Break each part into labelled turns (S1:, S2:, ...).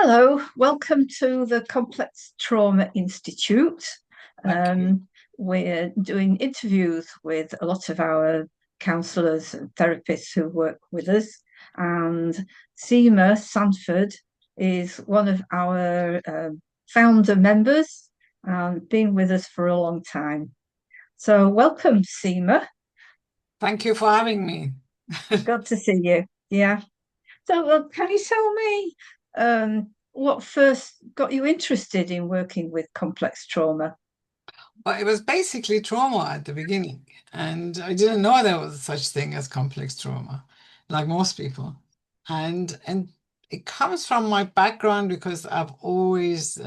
S1: Hello, welcome to the Complex Trauma Institute.
S2: Okay.
S1: We're doing interviews with a lot of our counsellors and therapists who work with us, and Syma Sanford is one of our founder members and been with us for a long time. So, welcome, Syma.
S2: Thank you for having me.
S1: Good to see you. Yeah. So, can you tell me what first got you interested in working with complex trauma?
S2: Well, it was basically trauma at the beginning, and I didn't know there was such thing as complex trauma, like most people. And it comes from my background because I've always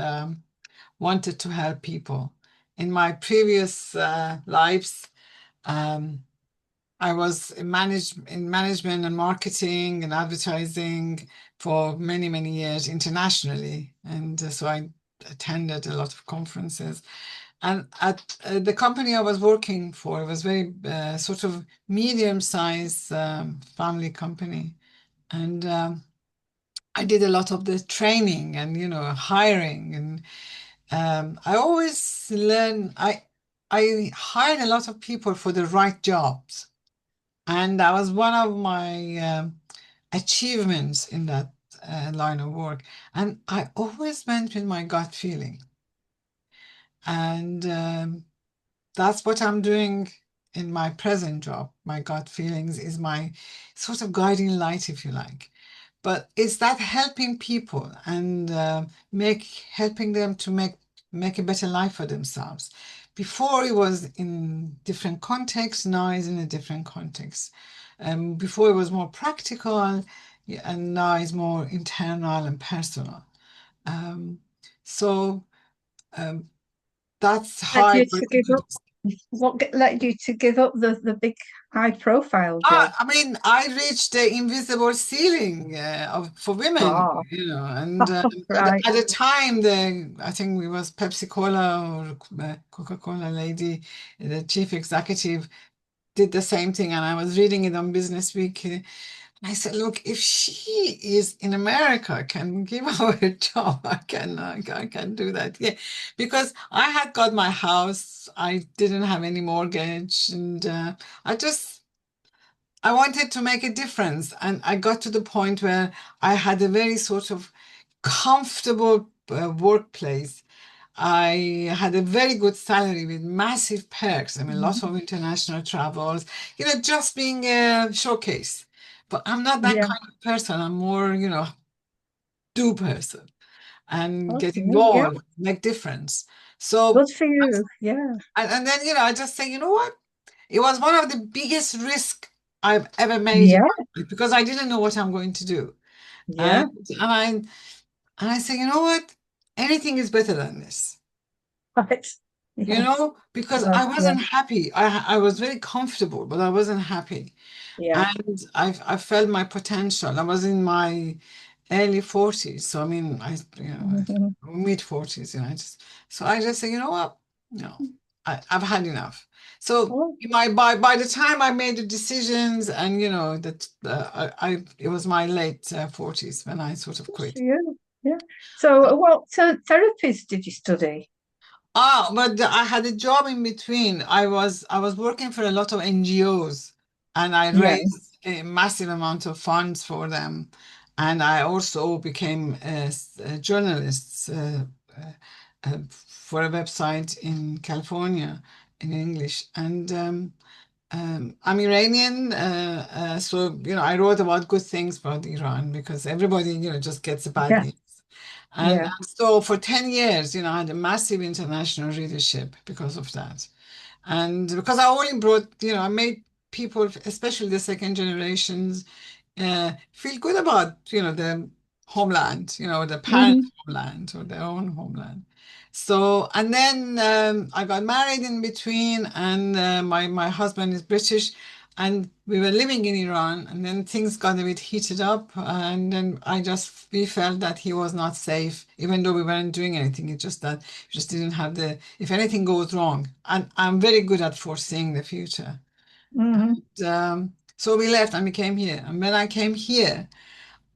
S2: wanted to help people. In my previous lives, um, I was in management and marketing and advertising for many, many years internationally. And so I attended a lot of conferences. And at the company I was working for, it was very sort of medium-sized family company. And I did a lot of the training and, hiring. And I always learn, I hired a lot of people for the right jobs. And that was one of my achievements in that line of work. And I always went with my gut feeling. And that's what I'm doing in my present job. My gut feelings is my sort of guiding light, if you like. But it's that helping people and make helping them to make a better life for themselves. Before it was in different contexts, now it's in a different context. Before it was more practical, yeah, and now it's more internal and personal. Um, so um, that's how
S1: Led
S2: I
S1: you
S2: got
S1: to give
S2: into
S1: up
S2: this.
S1: led you to give up the big high profile job?
S2: I mean, I reached the invisible ceiling for women,
S1: Oh,
S2: and
S1: right.
S2: at the time, I think it was Pepsi Cola or Coca-Cola lady, the chief executive, did the same thing, and I was reading it on Business Week. I said, look, if she is in America, can give her a job, I can do that. Yeah, because I had got my house, I didn't have any mortgage, and I just I wanted to make a difference. And I got to the point where I had a very sort of comfortable workplace. I had a very good salary with massive perks. I mean, lots of international travels, just being a showcase. But I'm not that
S1: Yeah.
S2: kind of person. I'm more, do person and get
S1: Okay. Yeah.
S2: involved, make difference. So,
S1: Good for you. Yeah.
S2: and then, I just say, you know what? It was one of the biggest risks I've ever made in
S1: Yeah.
S2: my life because I didn't know what I'm going to do. And
S1: Yeah.
S2: and I and I say, you know what? Anything is better than this.
S1: Right. Yeah.
S2: Because
S1: Right.
S2: I
S1: Yeah.
S2: wasn't happy. I was very comfortable, but I wasn't happy.
S1: Yeah.
S2: And I felt my potential. I was in my early 40s. So I mean,
S1: Mhm.
S2: mid 40s, so I just say, you know what? No, I've had enough. So
S1: Oh,
S2: by the time I made the decisions and that it was my late 40s when I sort of
S1: good
S2: quit.
S1: for you. Yeah. So, what therapies did you study?
S2: But I had a job in between. I was working for a lot of NGOs, and I
S1: Yeah.
S2: raised a massive amount of funds for them. And I also became a journalist for a website in California in English. And I'm Iranian, so I wrote about good things about Iran because everybody just gets the bad
S1: Yeah.
S2: news. And
S1: Yeah.
S2: so for 10 years, I had a massive international readership because of that. And because I only brought, I made people, especially the second generations, feel good about, the homeland, the parent
S1: Hmm.
S2: homeland or their own homeland. So, and then I got married in between, and my husband is British, and we were living in Iran, and then things got a bit heated up, and then we felt that he was not safe, even though we weren't doing anything. It's just that we just didn't have if anything goes wrong, and I'm very good at foreseeing the future.
S1: Hmm.
S2: So we left and we came here, and when I came here,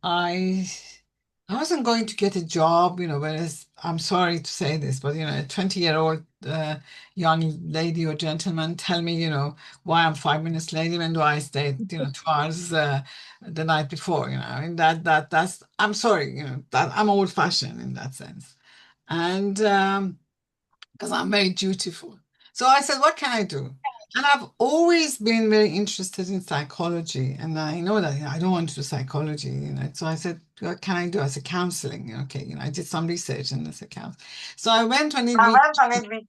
S2: I I wasn't going to get a job, whereas I'm sorry to say this, but, a 20-year-old young lady or gentleman tell me, why I'm 5 minutes late, even though I stayed, 2 hours the night before, and I'm sorry, that I'm old-fashioned in that sense. And because I'm very dutiful. So I said, what can I do? And I've always been very interested in psychology. And I know that I don't want to do psychology, So I said, what can I do? I said, counseling. Okay, I did some research and I said, counseling. So I went on it
S1: I
S2: week.
S1: went on it with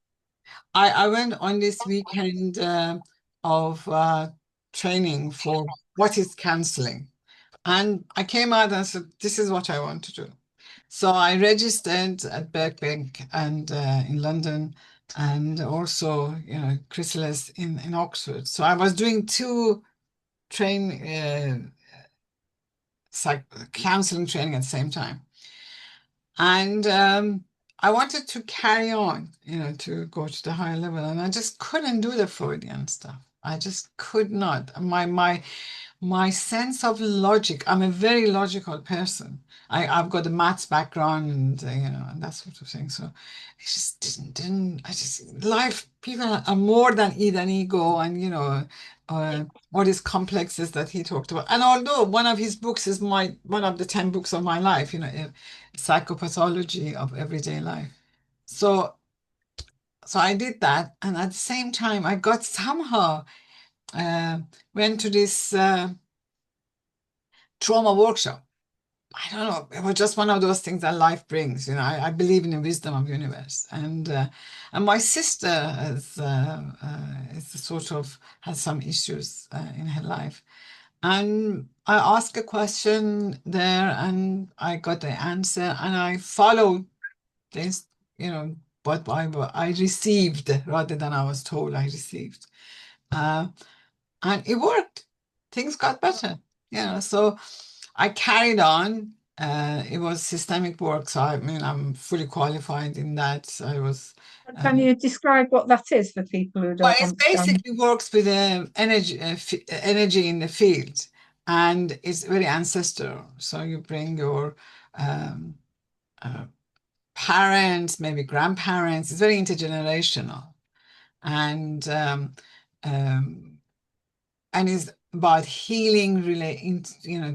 S2: I went on this weekend of training for what is counseling. And I came out and said, this is what I want to do. So I registered at Birkbeck and in London, and also, Chrysalis in Oxford. So I was doing two train counseling training at the same time, and I wanted to carry on, to go to the higher level, and I just couldn't do the Freudian stuff. I just could not. My sense of logic, I'm a very logical person. I've got a maths background and and that sort of thing. So it just didn't I just life people are more than ego and all these complexes that he talked about. And although one of his books is my one of the 10 books of my life, psychopathology of everyday life. So I did that, and at the same time I got somehow uh, went to this trauma workshop. I don't know. It was just one of those things that life brings. I believe in the wisdom of universe, and my sister is sort of has some issues in her life, and I asked a question there, and I got the answer, and I followed this, what I received rather than I was told I received. Uh, and it worked. Things got better. So I carried on. It was systemic work, so I mean I'm fully qualified in that. I was.
S1: Can you describe what that is for people who
S2: Well,
S1: don't
S2: it
S1: understand?
S2: basically works with energy in the field, and it's very ancestral. So you bring your um, uh, parents, maybe grandparents. It's very intergenerational, and um, and is about healing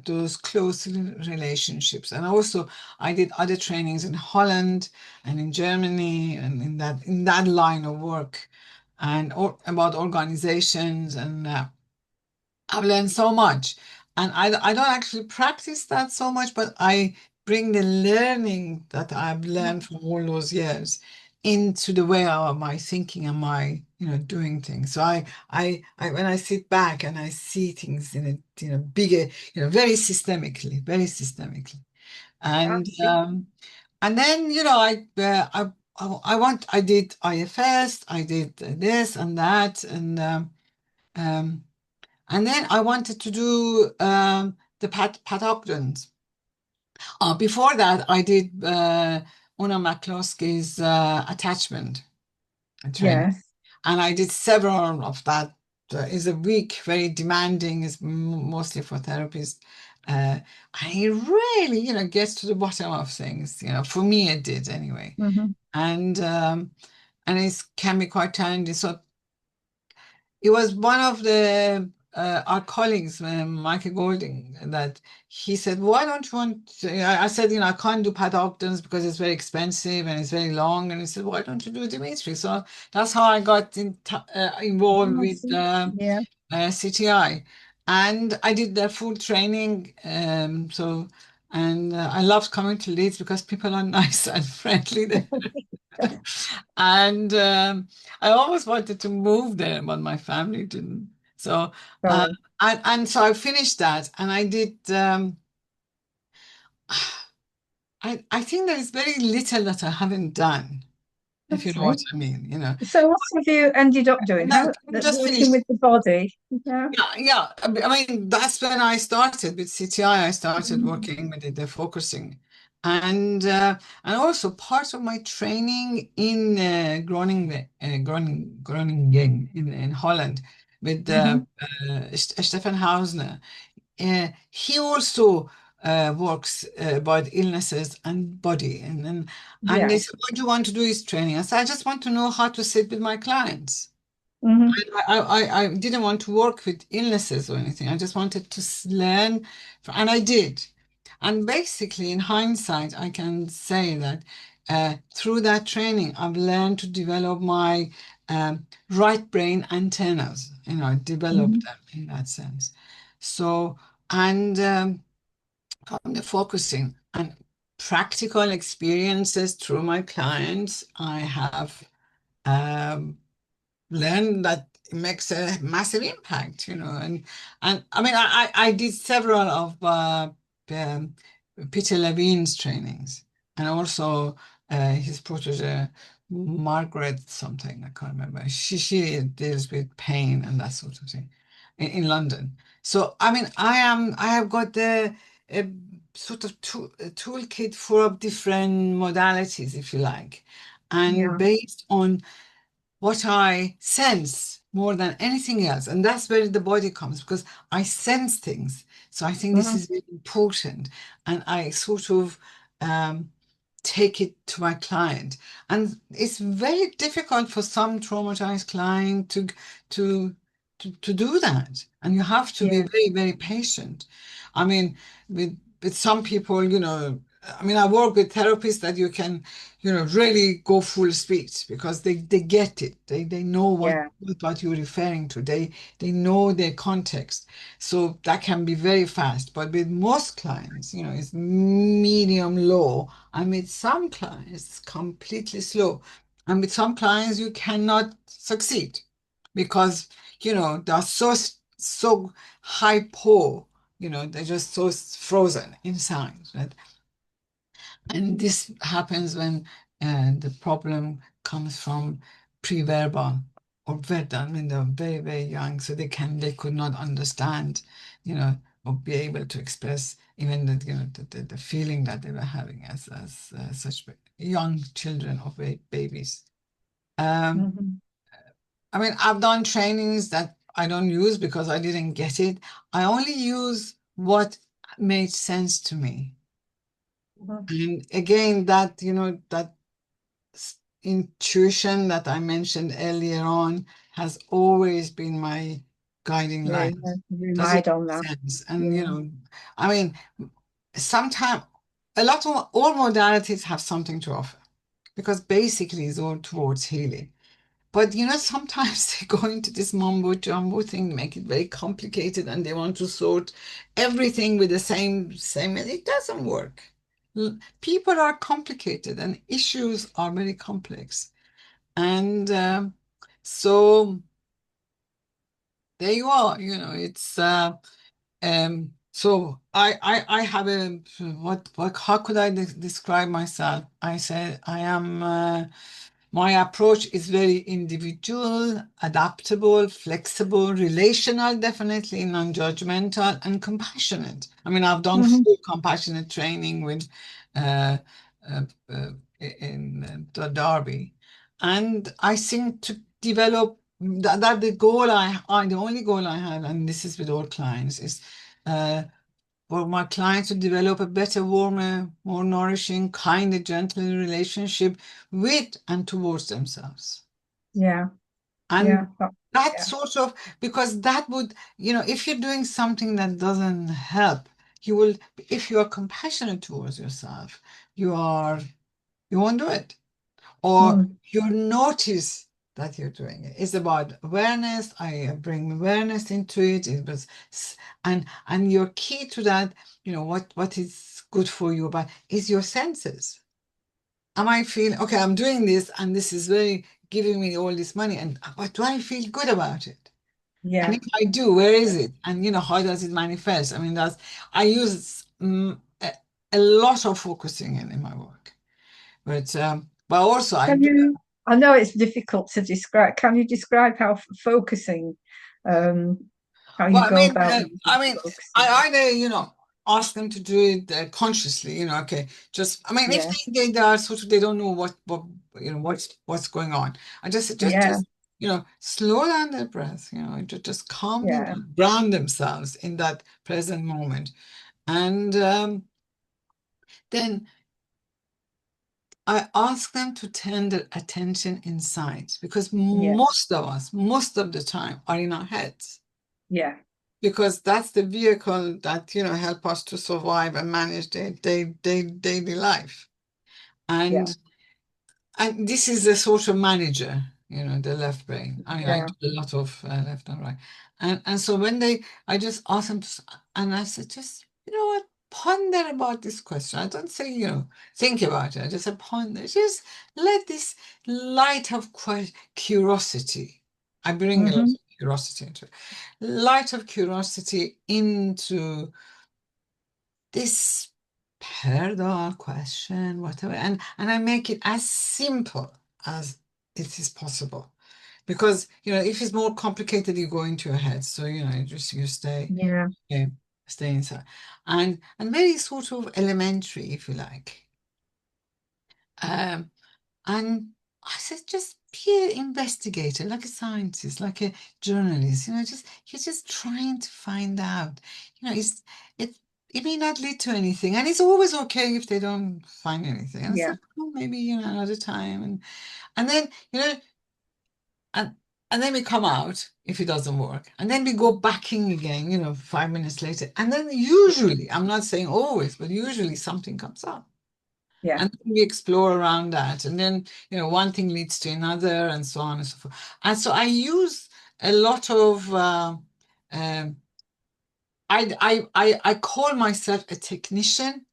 S2: those close relationships. And also I did other trainings in Holland and in Germany and in that line of work, and about organizations, and I've learned so much. And I don't actually practice that so much, but I bring the learning that I've learned from all those years into the way of my thinking and my, doing things. So I when I sit back and I see things in a, bigger, very systemically, very systemically.
S1: Yeah,
S2: And
S1: see,
S2: and then, I did IFS, I did this and that, um, and then I wanted to do the pathogens. Before that, I did Una McCloskey's attachment training,
S1: yes.
S2: and I did several of that. Is a week, very demanding, is mostly for therapists. And he really, gets to the bottom of things. For me, it did anyway.
S1: Hmm.
S2: And it can be quite challenging. So it was one of the our colleagues, Michael Golding, that he said, "Why don't you want?" I said, "I can't do paddoctons because it's very expensive and it's very long." And he said, "Why don't you do Dimitri?" So that's how I got involved
S1: I
S2: with
S1: see. Yeah.
S2: CTI, and I did their full training. And I loved coming to Leeds because people are nice and friendly there. And I almost wanted to move there, but my family didn't. So, uh,
S1: So
S2: and so I finished that, and I did. I think there is very little that I haven't done, if you know what
S1: okay.
S2: I mean.
S1: So what have you ended up doing?
S2: No,
S1: How
S2: I'm just
S1: working
S2: finished.
S1: with the body? Yeah.
S2: Yeah, yeah. I mean, that's when I started with CTI. I started
S1: Mhm.
S2: working with the focusing, and also part of my training in Groningen in Holland with
S1: Mhm.
S2: Stefan Hausner. He also works about illnesses and body. And they
S1: Yeah.
S2: said, what do you want to do is training. I said, I just want to know how to sit with my clients.
S1: Hmm.
S2: I didn't want to work with illnesses or anything. I just wanted to learn, and I did. And basically, in hindsight, I can say that through that training, I've learned to develop my right brain antennas, develop
S1: Hmm.
S2: them in that sense. So, and from the focusing and practical experiences through my clients, I have. Um, Learn that it makes a massive impact, and I mean, I did several of um, Peter Levine's trainings, and also his protege Margaret something, I can't remember. She deals with pain and that sort of thing in London. So I mean, I have got the a sort of a toolkit for different modalities, if you like, and
S1: Yeah.
S2: based on what I sense more than anything else. And that's where the body comes because I sense things. So I think this
S1: Hmm.
S2: is very important. And I sort of um, take it to my client. And it's very difficult for some traumatized client to to do that. And you have to be
S1: Yeah.
S2: very, very patient. I mean, with some people, I mean, I work with therapists that you can really go full speed because they get it. They know
S1: Yeah.
S2: what you're referring to. They know their context. So that can be very fast. But with most clients, it's medium low. And with some clients, it's completely slow. And with some clients, you cannot succeed because, they're so hypo, they're just so frozen inside, right? And this happens when the problem comes from pre-verbal or verbal when they're very, very young, so they could not understand, or be able to express even the feeling that they were having as such young children or babies. Um,
S1: Hmm.
S2: I mean, I've done trainings that I don't use because I didn't get it. I only use what made sense to me.
S1: Hmm.
S2: And again, that intuition that I mentioned earlier on has always been my guiding
S1: Yeah.
S2: light.
S1: Yeah.
S2: Does it
S1: Relied on
S2: make
S1: that.
S2: sense? And,
S1: Yeah.
S2: I mean, sometimes a lot of all modalities have something to offer because basically it's all towards healing. But sometimes they go into this mumbo jumbo thing, make it very complicated, and they want to sort everything with the same, and it doesn't work. People are complicated, and issues are very complex. And so there you are. It's so I have a what how could I describe myself? I said I am. My approach is very individual, adaptable, flexible, relational, definitely non-judgmental, and compassionate. I mean, I've done
S1: Hmm.
S2: full compassionate training with uh, uh, uh, in the Derby, and I think to develop that the only goal I have, and this is with all clients, is uh, for my clients to develop a better, warmer, more nourishing, kinder, gentler relationship with and towards themselves.
S1: Yeah. Yeah.
S2: And that
S1: Yeah.
S2: sort of, because that would, if you're doing something that doesn't help, you will, if you are compassionate towards yourself, you are, you won't do it. Or
S1: Mm.
S2: you notice that you're doing it. It's about awareness. I bring awareness into it. It was, and your key to that, what is good for you about is your senses. Am I feeling okay? I'm doing this, and this is very giving me all this money, and but do I feel good about it? And
S1: Yeah.
S2: if I do, where is it? And how does it manifest? I mean, I use a lot of focusing in my work, but also I
S1: Can
S2: do.
S1: you, I know it's difficult to describe. Can you describe how focusing, um, how you
S2: Well,
S1: go about using
S2: I mean,
S1: focusing?
S2: I either, ask them to do it consciously, okay, just, I mean, if
S1: Yeah.
S2: they are sort of, they don't know what's going on. I
S1: Yeah.
S2: slow down their breath, just calm them
S1: Yeah.
S2: down, ground themselves in that present moment. And then I ask them to turn their attention inside, because
S1: Yes.
S2: most of us, most of the time, are in our heads,
S1: Yeah.
S2: because that's the vehicle that, help us to survive and manage daily life.
S1: Yeah.
S2: And this is a sort of manager, the left brain. I mean, I
S1: Yeah.
S2: do a lot of left and right. And so when I just ask them to, and I said, just, what, ponder about this question. I don't say, think about it. I just say, ponder. Just let this light of curiosity, I bring a lot
S1: Hmm.
S2: of curiosity into it, light of curiosity into this paradox question, whatever, and I make it as simple as it is possible. Because if it's more complicated, you go into your head. So you stay,
S1: Yeah.
S2: yeah, stay inside, and very sort of elementary, if you like. Um, and I said, just be an investigator, like a scientist, like a journalist, just you're just trying to find out. It's it it may not lead to anything. And it's always okay if they don't find anything. And I
S1: Yeah.
S2: said, well, maybe, another time. And then, and and then we come out if it doesn't work. And then we go back in again, 5 minutes later. And then usually, I'm not saying always, but usually something comes up.
S1: Yeah.
S2: And then we explore around that. And then, one thing leads to another, and so on and so forth. And so I use a lot of, um, I call myself a technician.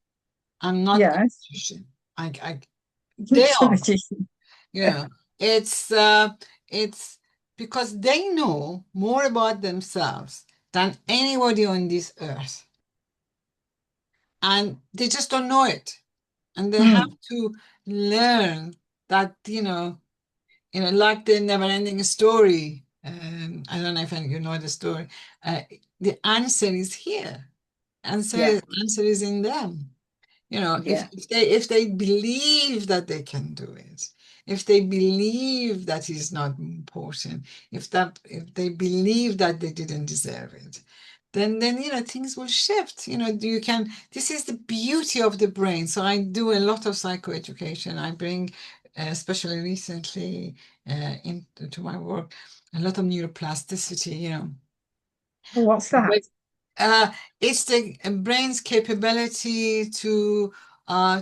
S2: I'm not a
S1: Yes.
S2: magician. They are,
S1: Magician.
S2: you know, it's, it's because they know more about themselves than anybody on this earth. And they just don't know it. And they have
S1: Mm.
S2: to learn that, like the never-ending story. I don't know if you know the story. The answer is here.
S1: Yeah.
S2: Answer is in them. If,
S1: Yeah.
S2: if they believe that they can do it, if they believe that is not important, if they believe that they didn't deserve it, then things will shift. You can. This is the beauty of the brain. So I do a lot of psychoeducation. I bring, especially recently, into my work, a lot of neuroplasticity.
S1: What's that?
S2: But it's the brain's capability to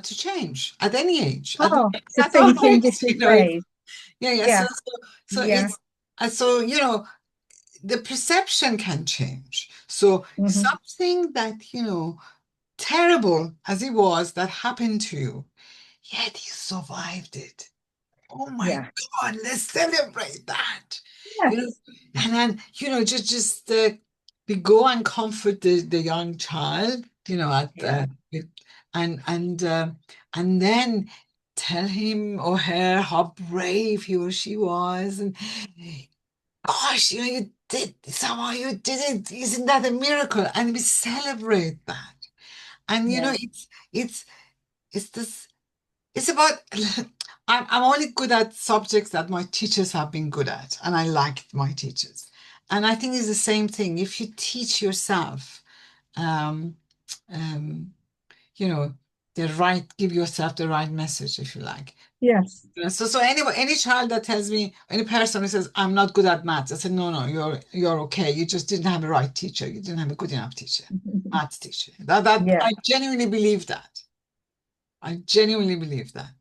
S2: change at any age,
S1: Oh, to
S2: at all
S1: think in
S2: age,
S1: different ways.
S2: yeah, yeah. So
S1: Yeah.
S2: so so
S1: Yeah.
S2: it's so the perception can change. So
S1: Hmm.
S2: something that terrible as it was that happened to you, yet you survived it. Oh my
S1: Yeah.
S2: God, let's celebrate that. You know,
S1: Yes.
S2: and then, just we go and comfort the young child, at
S1: Yeah.
S2: and and uh, and then tell him or her how brave he or she was, and gosh, you did somehow you did it. Isn't that a miracle? And we celebrate that. And
S1: Yeah.
S2: it's it's this. It's about, I'm only good at subjects that my teachers have been good at, and I liked my teachers. And I think it's the same thing. If you teach yourself, um, um, you know, give yourself the right message, if you like.
S1: Yes.
S2: So any child that tells me, any person who says, I'm not good at maths, I said, no, no, you're okay. You just didn't have a right teacher. You didn't have a good enough teacher, maths teacher. That
S1: Yeah.
S2: I genuinely believe that. I genuinely believe that.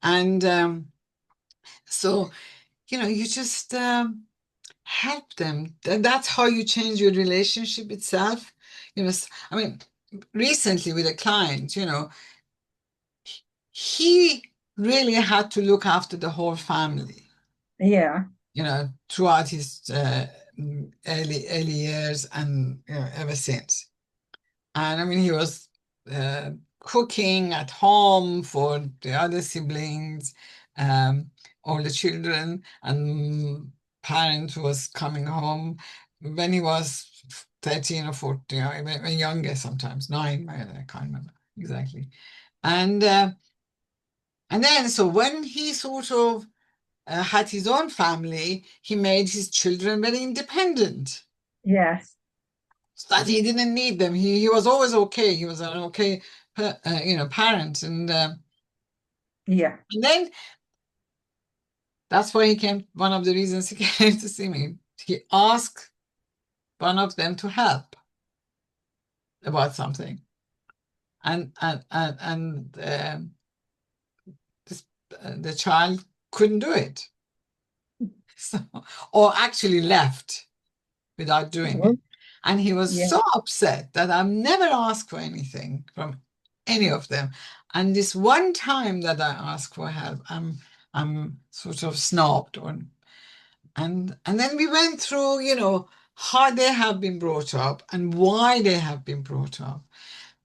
S2: And so, you just help them. That's how you change your relationship itself. I mean, recently with a client, he really had to look after the whole family,
S1: Yeah.
S2: throughout his early years and ever since. And I mean, he was cooking at home for the other siblings, um, all the children, and parent was coming home when he was 13 or 14, or even younger sometimes, 9, I can't remember exactly. And and then, so when he sort of had his own family, he made his children very independent.
S1: Yes.
S2: that he didn't need them. He was always okay. He was an okay, parent,
S1: Yeah.
S2: and then that's why he came. One of the reasons he came to see me, he asked one of them to help about something, and this, the child couldn't do it, so, or actually left without doing it.
S1: Well,
S2: And he was
S1: yeah.
S2: so upset that I've never asked for anything from any of them. And this one time that I asked for help, I'm sort of snobbed, and then we went through, how they have been brought up and why they have been brought up.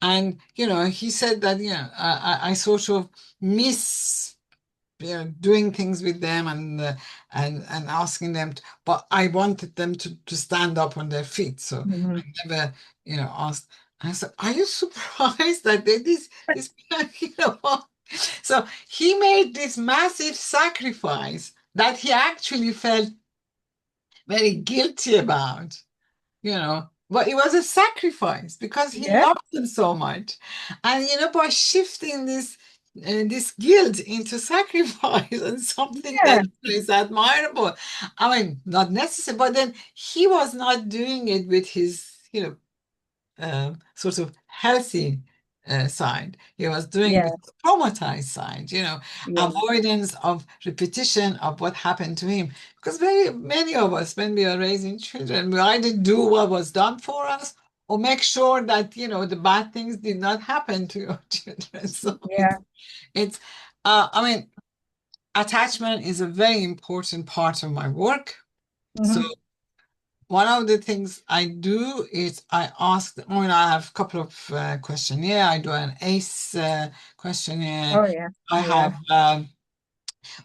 S2: And he said that, I sort of miss, doing things with them, and asking them but I wanted them to stand up on their feet, so
S1: Mhm.
S2: I never, asked. I said, are you surprised that they this you know so he made this massive sacrifice that he actually felt very guilty about, but it was a sacrifice because he
S1: Yeah.
S2: loved them so much. And by shifting this guilt into sacrifice and something that
S1: Yeah.
S2: is admirable. I mean, not necessary, but then he was not doing it with his, sort of healthy side. He was doing it
S1: Yeah.
S2: with the traumatized side,
S1: Yeah.
S2: avoidance of repetition of what happened to him. Because very many of us, when we are raising children, we either do what was done for us or make sure that, the bad things did not happen to your children. So
S1: Yeah.
S2: it's I mean, attachment is a very important part of my work. So
S1: Hmm.
S2: one of the things I do is I ask, I have a couple of questionnaire. I do an ACE questionnaire.
S1: Oh, yeah.
S2: I
S1: Yeah.
S2: have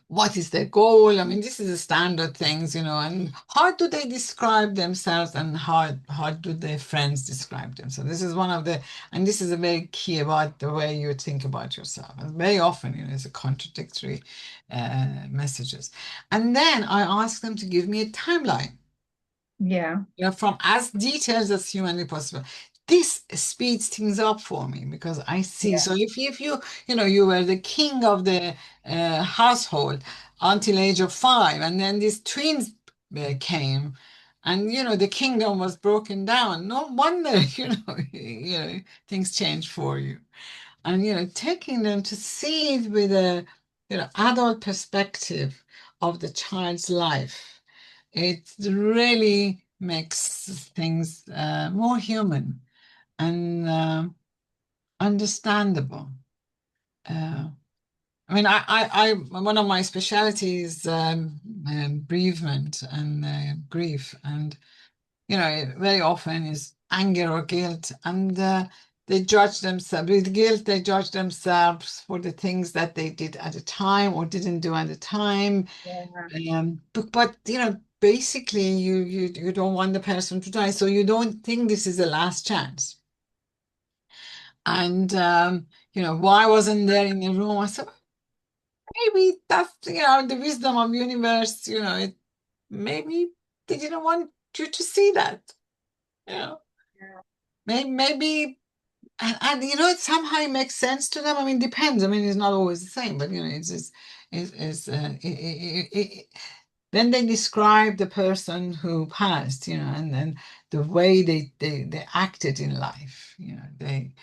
S2: what is their goal? I mean, this is the standard things, and how do they describe themselves and how do their friends describe them? So this is one of the, and this is a very key about the way you think about yourself. And very often, it's a contradictory messages. And then I ask them to give me a timeline,
S1: Yeah.
S2: from as detailed as humanly possible. This speeds things up for me because I see.
S1: Yeah.
S2: So if you, you were the king of the household until age of 5, and then these twins came, and the kingdom was broken down. No wonder, things change for you. And taking them to see it with a adult perspective of the child's life, it really makes things more human and understandable. Uh, I mean, one of my specialties, bereavement and grief, and very often is anger or guilt, and they judge themselves with guilt. They judge themselves for the things that they did at the time or didn't do at the time.
S1: Yeah.
S2: But basically, you don't want the person to die, so you don't think this is the last chance. And why wasn't there in the room? I said, maybe that's the wisdom of universe. Maybe they didn't want you to see that. You know,
S1: Yeah.
S2: maybe. And it somehow it makes sense to them. I mean, depends. I mean, it's not always the same, but then they describe the person who passed, and then the way they acted in life, they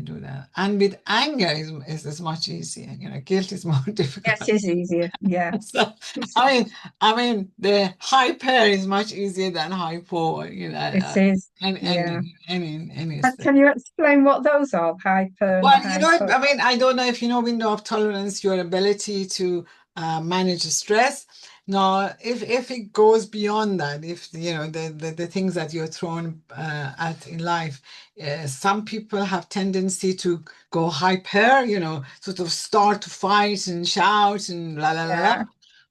S2: do that. And with anger is much easier. Guilt is more
S1: Yes,
S2: difficult.
S1: it's easier. Yeah.
S2: So I mean, the hyper is much easier than hypo.
S1: It is.
S2: And
S1: Yeah.
S2: any
S1: Can you explain what those are? Hyper and
S2: well,
S1: hypo.
S2: I mean, I don't know if you know window of tolerance, your ability to manage stress. Now, if it goes beyond that, if the things that you're thrown at in life, some people have tendency to go hyper, sort of start to fight and shout and la la la la,
S1: Yeah.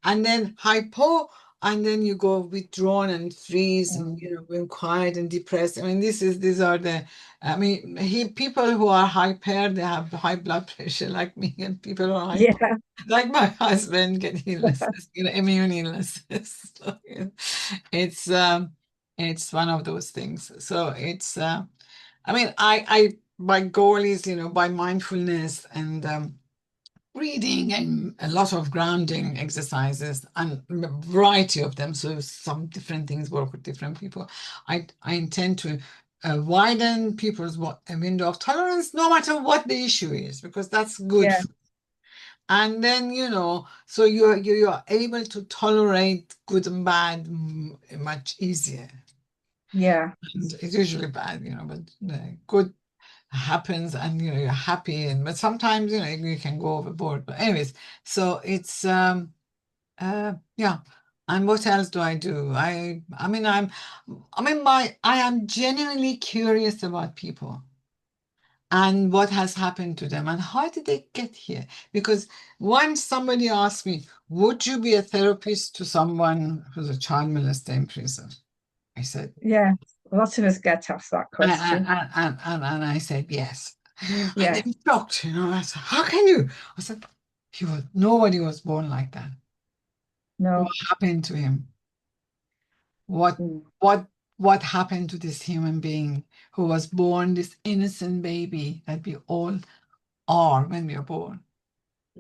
S2: and then hypo, and then you go withdrawn and freeze and
S1: Mm.
S2: being quiet and depressed. I mean, these are the I mean, people who are hyper, they have high blood pressure like me, and people who are hyper,
S1: Yeah.
S2: like my husband, get illnesses, immune illnesses. So, it's It's one of those things. So it's, I mean, my goal is, by mindfulness and reading and a lot of grounding exercises and a variety of them. So some different things work with different people. I intend to widen people's window of tolerance, no matter what the issue is, because that's good.
S1: Yeah,
S2: And then, so you're able to tolerate good and bad much easier.
S1: yeah,
S2: And it's usually bad, but good happens, and you're happy, and but sometimes you can go overboard. But anyways, so it's yeah. And what else do I do? I am genuinely curious about people and what has happened to them and how did they get here. Because once somebody asked me, would you be a therapist to someone who's a child molester in prison? I said,
S1: yeah. A lot of us get asked that
S2: and,
S1: question.
S2: and I said yes. And they
S1: Yeah,
S2: were shocked, I said, how can you? I said, nobody was born like that. What
S1: no,
S2: happened to him? What
S1: mm,
S2: what what happened to this human being who was born this innocent baby that we all are when we are born?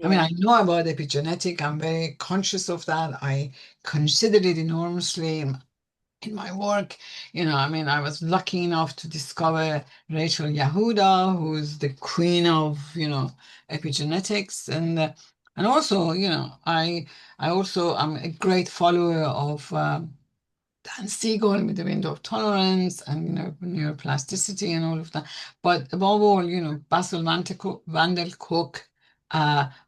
S2: I mean,
S1: yeah,
S2: I know about epigenetic. I'm very conscious of that. I consider it enormously in my work. I was lucky enough to discover Rachel Yehuda, who's the queen of, epigenetics. And also, I also am a great follower of Dan Siegel with the window of tolerance and, neuroplasticity and all of that. But above all, Basil van der Kolk,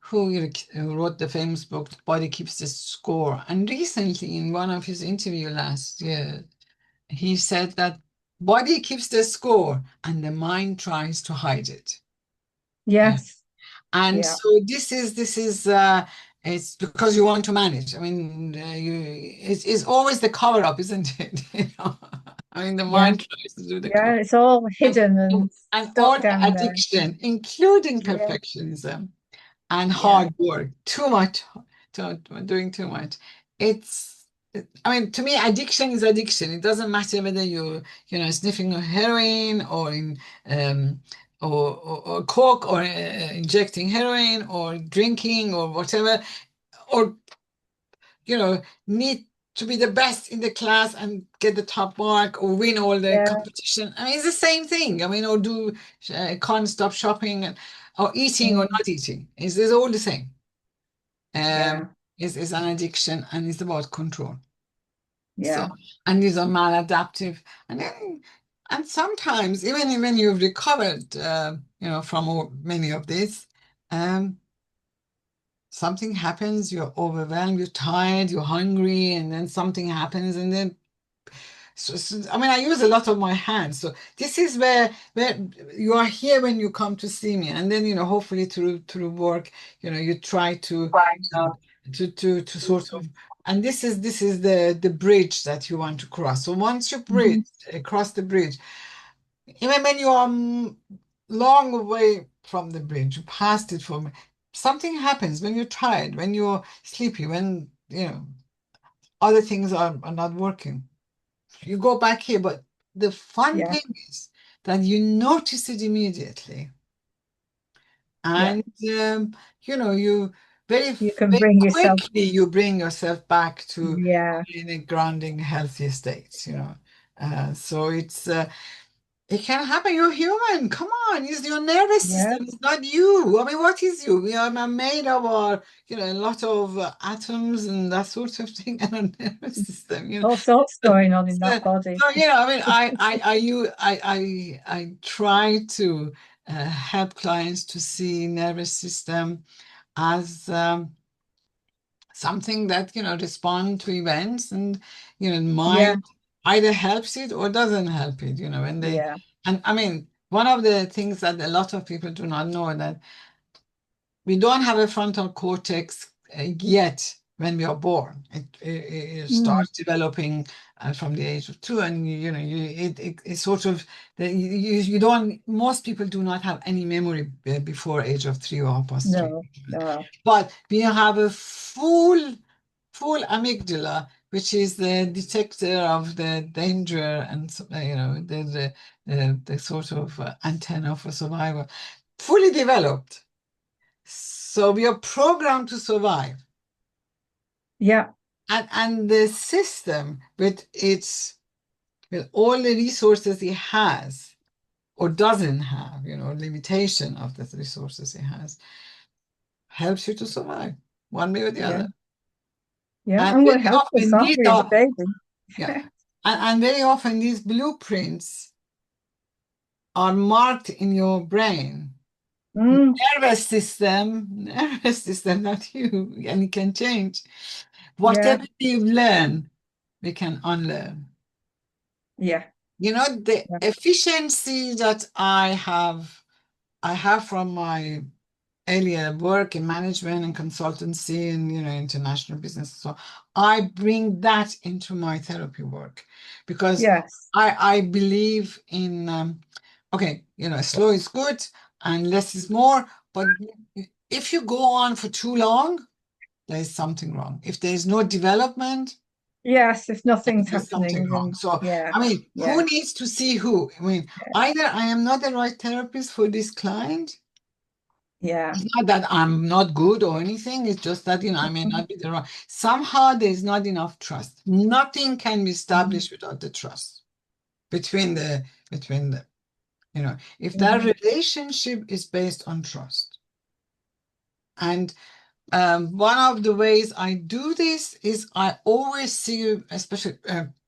S2: who wrote the famous book, The Body Keeps the Score. And recently, in one of his interview last year, he said that body keeps the score and the mind tries to hide it. Yeah.
S1: yes,
S2: And
S1: yeah,
S2: so this is it's because you want to manage. I mean, it's always the cover up, isn't it? I mean, the
S1: yeah,
S2: mind tries to do the
S1: yeah.
S2: cover.
S1: It's all
S2: And,
S1: hidden and
S2: and all
S1: stuck
S2: the
S1: down there.
S2: addiction, including
S1: Yeah,
S2: perfectionism and
S1: yeah,
S2: hard work, too much, doing too much. I mean, to me, addiction is addiction. It doesn't matter whether you're, sniffing heroin or in, um, or coke or injecting heroin or drinking or whatever, or, need to be the best in the class and get the top mark or win all the
S1: yeah,
S2: competition. I mean, it's the same thing. I mean, or do can't stop shopping or eating or
S1: mm,
S2: not eating. It's all the same.
S1: yeah,
S2: Is an addiction and it's about control. So,
S1: yeah,
S2: and these are maladaptive. And then, and sometimes, even when you've recovered, from many of these, um, something happens, you're overwhelmed, you're tired, you're hungry, and then something happens, and then I mean, I use a lot of my hands. So this is where you are here when you come to see me, and then hopefully through work, you try to sort of, and this is the bridge that you want to cross. So once you
S1: mhm,
S2: cross the bridge, even when you are long way from the bridge, you passed it for me. Something happens when you're tired, when you're sleepy, when other things are not working. You go back here, but the fun
S1: yeah,
S2: thing is that you notice it immediately,
S1: yeah.
S2: and you very
S1: You can
S2: very
S1: bring yourself.
S2: quickly you bring yourself back to
S1: Yeah,
S2: in a grounding, healthy state. So it can happen. You're human. Come on, it's your nervous
S1: yeah.
S2: system. It's not you. I mean, what is you? We are made of a lot of atoms and that sort of thing, and a nervous system.
S1: All sorts
S2: So,
S1: going on in that
S2: so,
S1: body.
S2: I mean, I try to help clients to see nervous system as something that respond to events, and
S1: Yeah,
S2: mind either helps it or doesn't help it. When they
S1: yeah,
S2: and I mean, one of the things that a lot of people do not know that we don't have a frontal cortex yet when we are born. It
S1: mm,
S2: starts developing from the age of 2, and it's sort of you don't. Most people do not have any memory before age of 3 or half past 3.
S1: no, no,
S2: But we have a full amygdala, which is the detector of the danger and the sort of antenna for survival, fully developed. So we are programmed to survive.
S1: Yeah.
S2: And the system with all the resources it has or doesn't have, limitation of the resources it has, helps you to survive one way or the
S1: Yeah.
S2: other.
S1: Yeah.
S2: And
S1: And we're
S2: very
S1: helpless,
S2: often
S1: aren't
S2: these
S1: we, as a
S2: are,
S1: baby?
S2: yeah, and very often these blueprints are marked in your brain.
S1: Mm,
S2: Nervous system, not you, and it can change.
S1: yeah.
S2: Whatever you learn, we can unlearn.
S1: Yeah.
S2: The
S1: Yeah.
S2: efficiency that I have from my earlier work in management and consultancy and international business. So I bring that into my therapy work because
S1: Yes.
S2: I believe in okay, slow is good and less is more, but if you go on for too long, there is something wrong. If there is no development,
S1: Yes. If nothing's
S2: there's something
S1: happening,
S2: wrong.
S1: then
S2: So,
S1: yeah.
S2: I mean,
S1: Yeah.
S2: who needs to see who? I mean, either I am not the right therapist for this client.
S1: Yeah.
S2: It's not that I'm not good or anything. It's just that, I may not be the right. Somehow there's not enough trust. Nothing can be
S1: Mhm.
S2: established without the trust between the, if that
S1: Mhm.
S2: relationship is based on trust. And one of the ways I do this is I always see, especially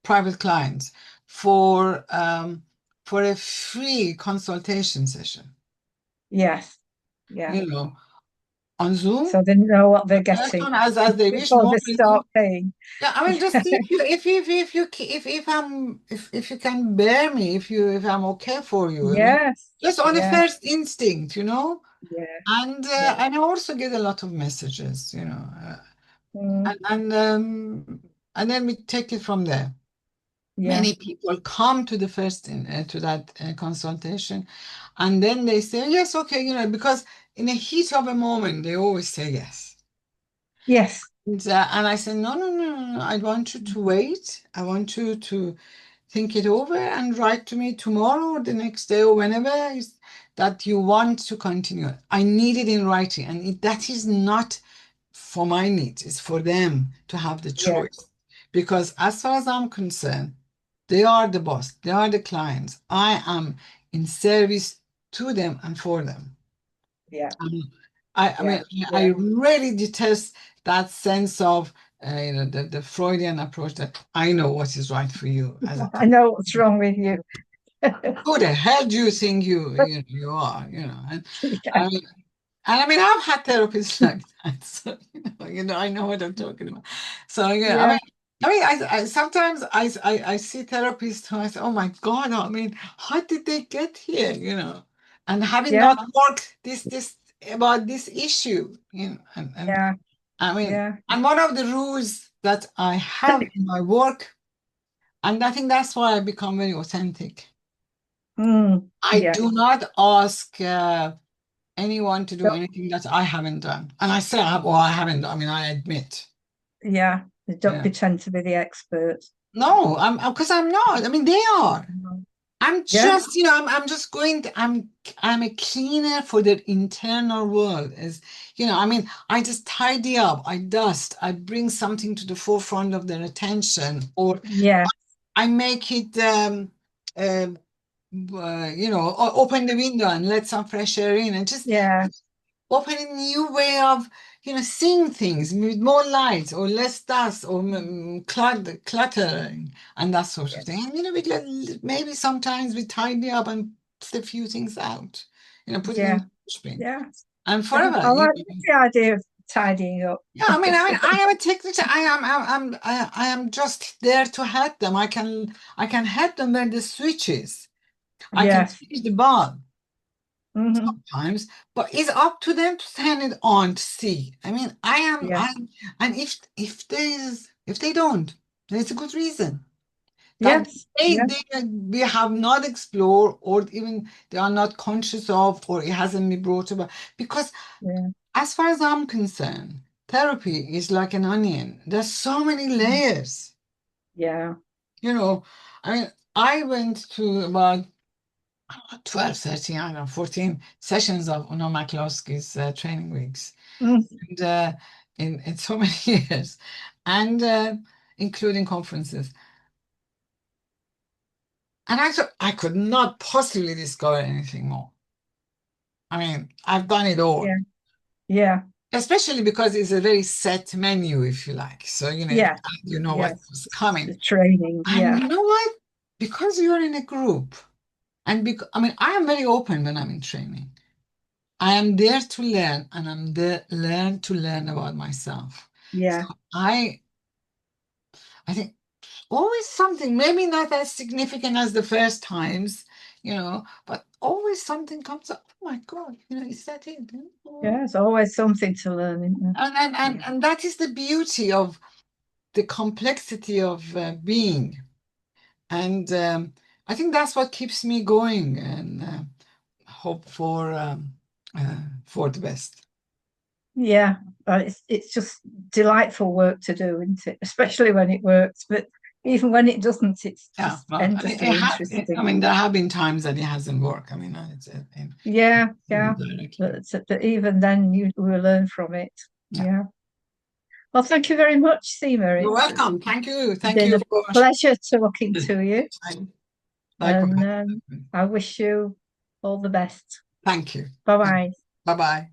S2: private clients, for a free consultation session,
S1: Yes. Yeah.
S2: you know, on Zoom,
S1: So they know what they're getting
S2: telephone, as they wish.
S1: before they
S2: Normally,
S1: start paying.
S2: yeah. I mean, just see if you can bear me, if I'm okay for you. I mean,
S1: Yes.
S2: just on a
S1: Yeah.
S2: first instinct.
S1: Yeah.
S2: And
S1: Yeah.
S2: I also get a lot of messages.
S1: Mm,
S2: And then we take it from there.
S1: yeah.
S2: Many people come to the to that consultation, and then they say yes, okay, because in a heat of a moment they always say yes.
S1: Yes.
S2: And I said, no, no, no, no, no. I want you to wait. I want you to think it over and write to me tomorrow or the next day or whenever that you want to continue. I need it in writing, and that is not for my needs, it's for them to have the
S1: Yeah.
S2: choice. Because as far as I'm concerned, they are the boss, they are the clients. I am in service to them and for them.
S1: Yeah.
S2: Um, I
S1: Yeah.
S2: mean, I
S1: Yeah.
S2: really detest that sense of the Freudian approach that I know what is right for you as a
S1: I know what's wrong with you.
S2: who the hell do you think you are? And
S1: Yeah.
S2: I mean, I've had therapists like that, so I know what I'm talking about. So yeah,
S1: Yeah.
S2: I sometimes I see therapists who I say, oh my God, I mean, how did they get here? And having
S1: Yeah.
S2: not worked this about this issue, and
S1: Yeah.
S2: I mean,
S1: Yeah.
S2: and one of the rules that I have in my work, and I think that's why I become very authentic.
S1: Mm,
S2: I
S1: yeah.
S2: do not ask anyone to do
S1: Don't,
S2: anything that I haven't done. And I say, well, I haven't. I mean, I admit.
S1: yeah. Don't
S2: Yeah.
S1: pretend to be the expert.
S2: No, because I'm not. I mean, they are.
S1: Mm.
S2: I'm
S1: Yeah.
S2: just, I'm just going to, I'm a cleaner for their internal world. I just tidy up, I dust, I bring something to the forefront of their attention, or
S1: Yeah.
S2: I make it, open the window and let some fresh air in, and just
S1: Yeah.
S2: open a new way of seeing things with more light or less dust or cluttering and that sort
S1: Yeah.
S2: of thing. And maybe sometimes we tidy up and put a few things out, put it in
S1: Yeah.
S2: the dustbin
S1: Yeah.
S2: and
S1: Yeah.
S2: forever.
S1: I like the idea of tidying up.
S2: Yeah, I am a technician. I am just there to help them. I can help them where the switch is. I can
S1: Yes.
S2: change the bulb
S1: Hmm.
S2: times, but it's up to them to turn it on to see. I mean,
S1: Yeah.
S2: and if they don't, there's a good reason that
S1: Yes. Yeah.
S2: we have not explored, or even they are not conscious of, or it hasn't been brought about. Because
S1: Yeah.
S2: as far as I'm concerned, therapy is like an onion. There's so many layers.
S1: Yeah.
S2: You know, I mean, I went to about 12, 13, I don't know, 14 sessions of Uno McCloskey's training weeks,
S1: Mm,
S2: and in so many years, and including conferences. And I thought I could not possibly discover anything more. I mean, I've done it all,
S1: yeah. Yeah.
S2: especially because it's a very set menu, if you like. So,
S1: Yes.
S2: you know
S1: Yes.
S2: what's
S1: The
S2: coming.
S1: training.
S2: And
S1: Yeah.
S2: you know what? Because you're in a group, and because, I mean, I am very open when I'm in training. I am there to learn, and I'm there to learn about myself. So
S1: Yeah.
S2: I think always something, maybe not as significant as the first times, but always something comes up. Oh my God, is that it?
S1: Yeah. There's always something to learn, isn't there?
S2: And and and,
S1: Yeah.
S2: and that is the beauty of the complexity of being. And I think that's what keeps me going and hope for the best.
S1: Yeah. It's just delightful work to do, isn't it? Especially when it works. But even when it doesn't, it's
S2: Yeah,
S1: just
S2: well,
S1: endlessly
S2: I
S1: interesting.
S2: mean, there have been times that it hasn't worked. I mean, it's
S1: Yeah. Yeah.
S2: indirectly.
S1: But even then, you will learn from it.
S2: Yeah.
S1: Yeah. Well, thank you very much, Seema.
S2: You're
S1: It's
S2: welcome. Thank you. Thank
S1: been
S2: you
S1: a
S2: for
S1: pleasure talking to you,
S2: likewise.
S1: and I wish you all the best.
S2: Thank you.
S1: Bye bye.
S2: Bye bye.